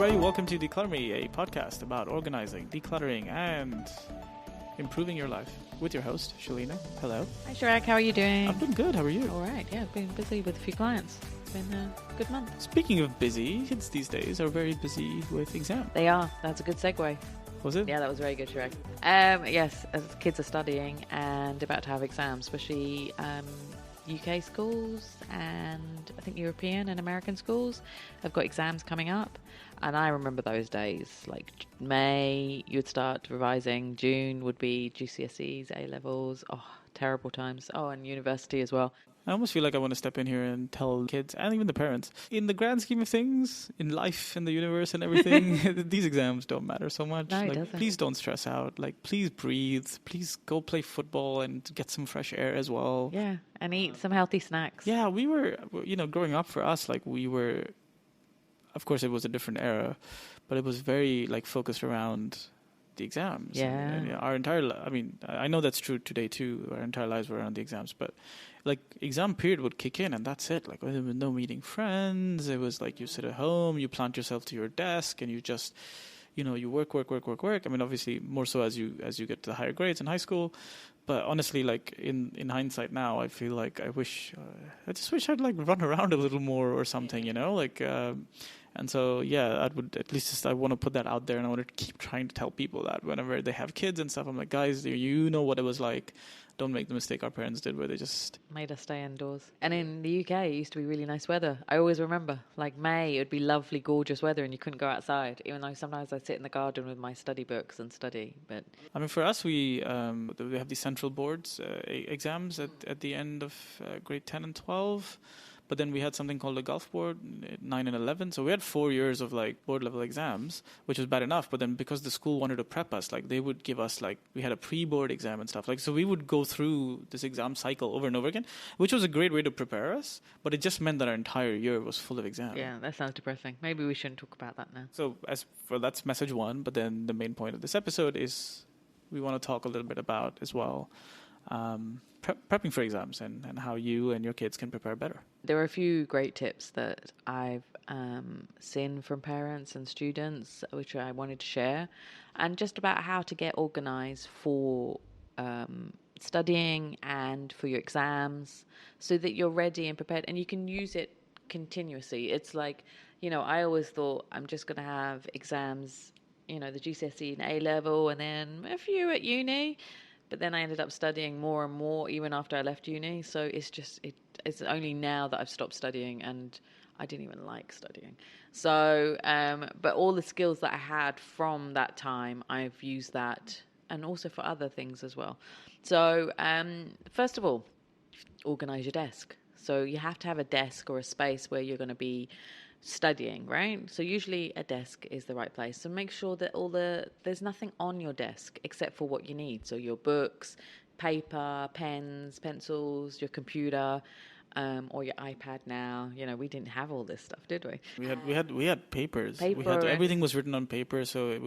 everybody. Welcome to Declutter Me, a podcast about organizing, decluttering, and improving your life with your host, Shelina. Hello. Hi, Chirag. How are you doing? I've been good. How are you? All right. Yeah, I've been busy with a few clients. It's been a good month. Speaking of busy, kids these days are very busy with exams. They are. That's a good segue. Was it? Yeah, that was very good, Chirag. Yes, as kids are studying and about to have exams, especially UK schools and I think European and American schools have got exams coming up. And I remember those days, like May, you'd start revising. June would be GCSEs, A-levels. Oh, terrible times. Oh, and university as well. I almost feel like I want to step in here and tell kids and even the parents, in the grand scheme of things, in life, in the universe and everything, these exams don't matter so much. No, it doesn't. Please don't stress out. Please breathe. Please go play football and get some fresh air as well. Yeah, and eat some healthy snacks. Yeah, we were, growing up for us, of course it was a different era, but it was very focused around the exams. Yeah. And our entire, I know that's true today too. Our entire lives were around the exams, but exam period would kick in and that's it. There was no meeting friends. It was you sit at home, you plant yourself to your desk and you just, you work. I mean, obviously more so as you get to the higher grades in high school. But honestly, in hindsight now, I feel I just wish I'd run around a little more or something, and so, yeah, I want to put that out there and I want to keep trying to tell people that whenever they have kids and stuff, I'm like, guys, you know what it was like. Don't make the mistake our parents did where they just made us stay indoors. And in the UK, it used to be really nice weather. I always remember, May, it would be lovely, gorgeous weather and you couldn't go outside, even though sometimes I'd sit in the garden with my study books and study. But I mean, for us, we have these central boards exams at the end of grade 10 and 12. But then we had something called a Gulf board, 9 and 11. So we had 4 years of board level exams, which was bad enough. But then because the school wanted to prep us, they would give us we had a pre-board exam and stuff. So we would go through this exam cycle over and over again, which was a great way to prepare us. But it just meant that our entire year was full of exams. Yeah, that sounds depressing. Maybe we shouldn't talk about that now. So that's message one. But then the main point of this episode is we want to talk a little bit about as well prepping for exams and how you and your kids can prepare better. There are a few great tips that I've seen from parents and students, which I wanted to share, and just about how to get organised for studying and for your exams so that you're ready and prepared and you can use it continuously. It's I always thought I'm just going to have exams, the GCSE and A-level and then a few at uni. But then I ended up studying more and more even after I left uni. So it's only now that I've stopped studying and I didn't even like studying. So, but all the skills that I had from that time, I've used that and also for other things as well. So, first of all, organise your desk. So you have to have a desk or a space where you're going to be studying, right? So usually a desk is the right place. So make sure that there's nothing on your desk except for what you need. So your books, paper, pens, pencils, your computer, or your iPad now. We didn't have all this stuff, did we? We had papers. Everything was written on paper. So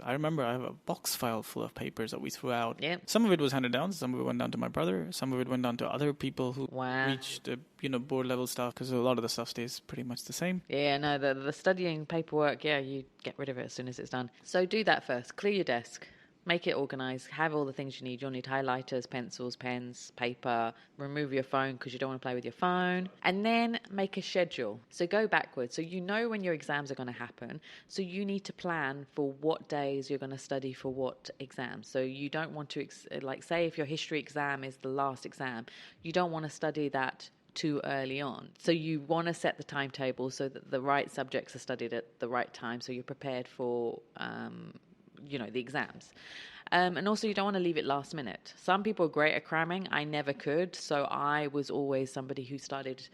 I remember I have a box file full of papers that we threw out. Yep. Some of it was handed down. Some of it went down to my brother. Some of it went down to other people who reached the board level stuff because a lot of the stuff stays pretty much the same. Yeah, no, the studying paperwork, you get rid of it as soon as it's done. So do that first. Clear your desk. Make it organised. Have all the things you need. You'll need highlighters, pencils, pens, paper. Remove your phone because you don't want to play with your phone. And then make a schedule. So go backwards. So you know when your exams are going to happen. So you need to plan for what days you're going to study for what exams. So you don't want to, say if your history exam is the last exam, you don't want to study that too early on. So you want to set the timetable so that the right subjects are studied at the right time. So you're prepared for the exams. And also you don't want to leave it last minute. Some people are great at cramming. I never could. So I was always somebody who started,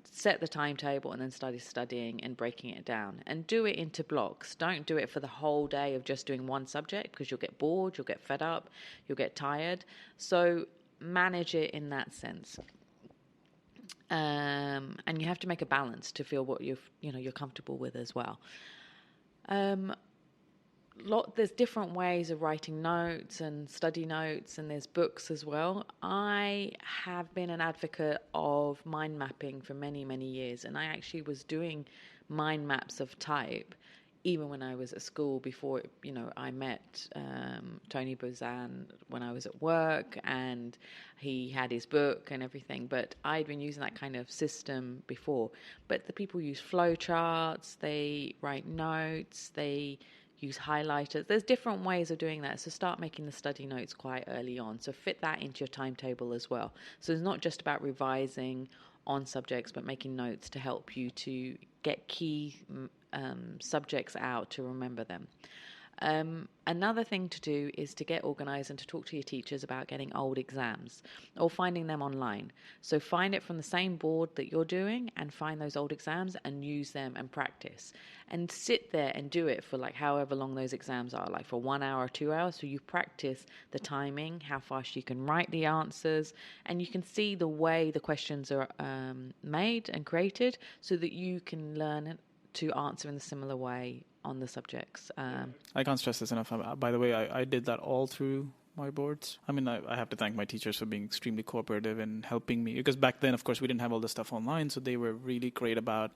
set the timetable and then started studying and breaking it down and do it into blocks. Don't do it for the whole day of just doing one subject because you'll get bored, you'll get fed up, you'll get tired. So manage it in that sense. And you have to make a balance to feel what you're comfortable with as well. There's different ways of writing notes and study notes, and there's books as well. I have been an advocate of mind mapping for many, many years, and I actually was doing mind maps of type even when I was at school, before, I met Tony Buzan when I was at work, and he had his book and everything, but I'd been using that kind of system before. But the people use flow charts, they write notes, they use highlighters. There's different ways of doing that. So start making the study notes quite early on. So fit that into your timetable as well. So it's not just about revising on subjects, but making notes to help you to get key subjects out to remember them. Another thing to do is to get organised and to talk to your teachers about getting old exams or finding them online. So find it from the same board that you're doing and find those old exams and use them and practice. And sit there and do it for like however long those exams are, like for 1 hour or 2 hours. So you practice the timing, how fast you can write the answers, and you can see the way the questions are made and created so that you can learn to answer in a similar way on the subjects. I can't stress this enough. By the way, I did that all through my boards. I mean, I have to thank my teachers for being extremely cooperative and helping me, because back then, of course, we didn't have all this stuff online, so they were really great about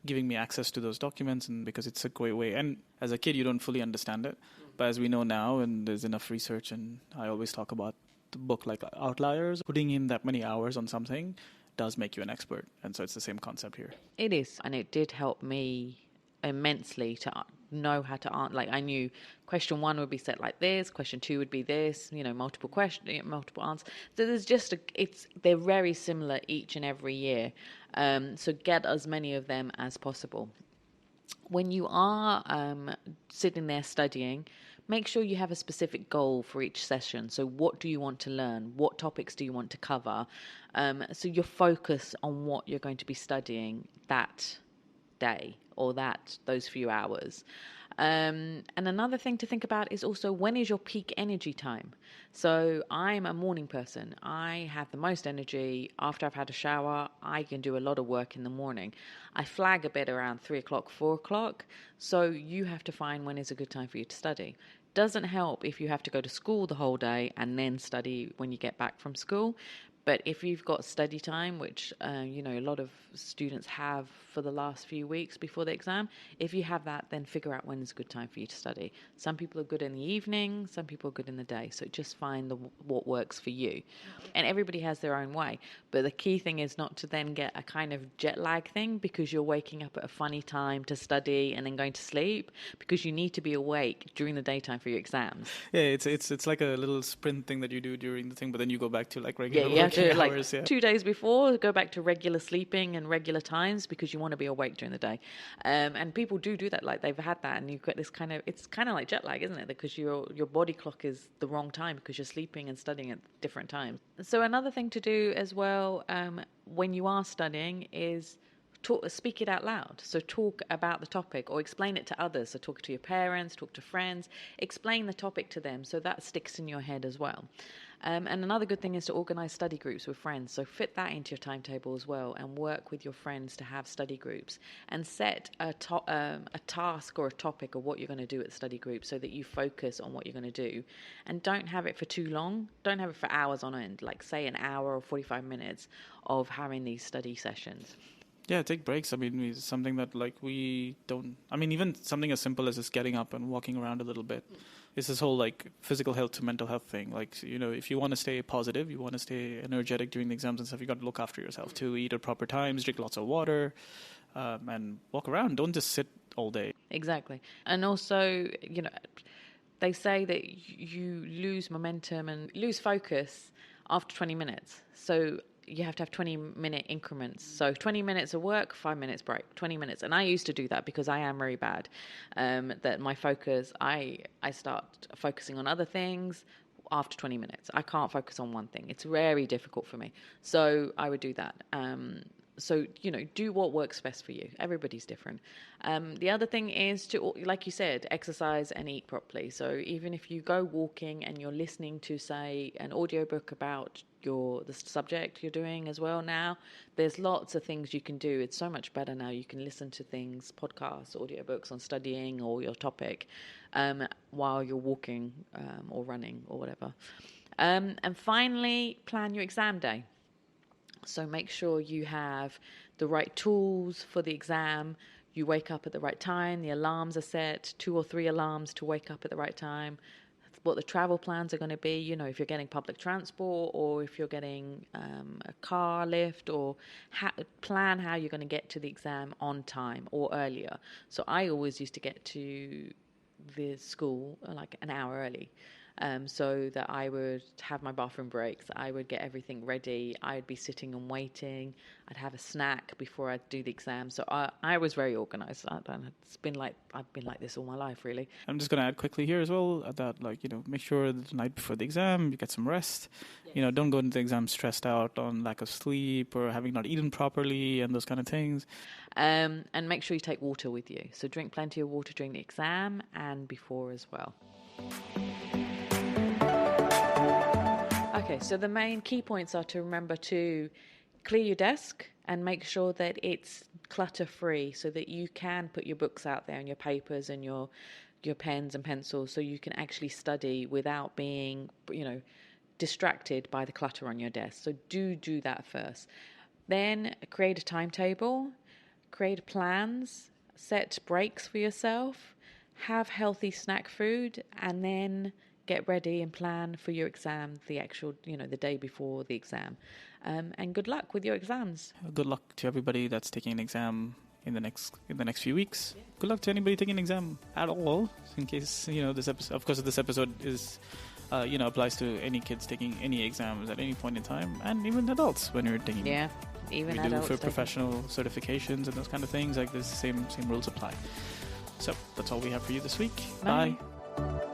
giving me access to those documents, and because it's a great way. And as a kid, you don't fully understand it, but as we know now, and there's enough research, and I always talk about the book like Outliers, putting in that many hours on something does make you an expert, and so it's the same concept here. It is, and it did help me immensely to know how to answer. Like I knew question 1 would be set like this, question 2 would be this, multiple question, multiple answers. So there's just they're very similar each and every year. So get as many of them as possible. When you are sitting there studying, make sure you have a specific goal for each session. So what do you want to learn? What topics do you want to cover? So you're focused on what you're going to be studying that day or those few hours. And another thing to think about is also, when is your peak energy time? So I'm a morning person. I have the most energy after I've had a shower. I can do a lot of work in the morning. I flag a bit around 3 o'clock, 4 o'clock. So you have to find when is a good time for you to study. Doesn't help if you have to go to school the whole day and then study when you get back from school. But if you've got study time, which, a lot of students have for the last few weeks before the exam, if you have that, then figure out when is a good time for you to study. Some people are good in the evening, some people are good in the day. So just find what works for you. And everybody has their own way. But the key thing is not to then get a kind of jet lag thing because you're waking up at a funny time to study and then going to sleep, because you need to be awake during the daytime for your exams. Yeah, it's like a little sprint thing that you do during the thing, but then you go back to like regular you have to, hours, 2 days before, go back to regular sleeping and regular times, because you want to be awake during the day. And people do that, like they've had that, and you've got this it's kind of like jet lag, isn't it? Because your body clock is the wrong time because you're sleeping and studying at different times. So another thing to do as well, when you are studying, is speak it out loud. So talk about the topic or explain it to others. So talk to your parents, talk to friends, explain the topic to them, so that sticks in your head as well. And another good thing is to organise study groups with friends. So fit that into your timetable as well, and work with your friends to have study groups, and set a task or a topic of what you're going to do at the study group, so that you focus on what you're going to do, and don't have it for too long. Don't have it for hours on end, like say an hour or 45 minutes of having these study sessions. Yeah, take breaks. I mean, it's something that we don't. I mean, even something as simple as just getting up and walking around a little bit. It's this whole physical health to mental health thing. If you want to stay positive, you want to stay energetic during the exams and stuff, you got to look after yourself too. Eat at proper times, drink lots of water, and walk around. Don't just sit all day. Exactly. And also, they say that you lose momentum and lose focus after 20 minutes. So you have to have 20-minute increments. So 20 minutes of work, 5 minutes break, 20 minutes. And I used to do that because I am very bad. That my focus, I start focusing on other things after 20 minutes. I can't focus on one thing. It's very difficult for me. So I would do that. So, do what works best for you. Everybody's different. The other thing is to, like you said, exercise and eat properly. So even if you go walking and you're listening to, say, an audiobook about the subject you're doing as well now, there's lots of things you can do. It's so much better now. You can listen to things, podcasts, audiobooks on studying or your topic while you're walking or running or whatever. And finally, plan your exam day. So make sure you have the right tools for the exam. you wake up at the right time, the alarms are set, 2 or 3 alarms to wake up at the right time, what the travel plans are going to be, you know, if you're getting public transport or if you're getting a car lift, or plan how you're going to get to the exam on time or earlier. So I always used to get to the school like an hour early. So that I would have my bathroom breaks, I would get everything ready, I would be sitting and waiting, I'd have a snack before I'd do the exam. So I was very organised. I've been like this all my life, really. I'm just going to add quickly here as well that, like, make sure that the night before the exam you get some rest. Yes. Don't go into the exam stressed out on lack of sleep or having not eaten properly and those kind of things. And make sure you take water with you. So drink plenty of water during the exam and before as well. Okay, so the main key points are to remember to clear your desk and make sure that it's clutter-free, so that you can put your books out there and your papers and your pens and pencils, so you can actually study without being, distracted by the clutter on your desk. So do that first. Then create a timetable, create plans, set breaks for yourself, have healthy snack food, and then get ready and plan for your exam, the actual, the day before the exam. And good luck with your exams. Good luck to everybody that's taking an exam in the next few weeks. Yeah. Good luck to anybody taking an exam at all. In case this episode, of course, this episode is applies to any kids taking any exams at any point in time, and even adults when you're taking. Yeah, even we adults do for professional certifications and those kind of things. Like this, same rules apply. So that's all we have for you this week. Bye. Bye.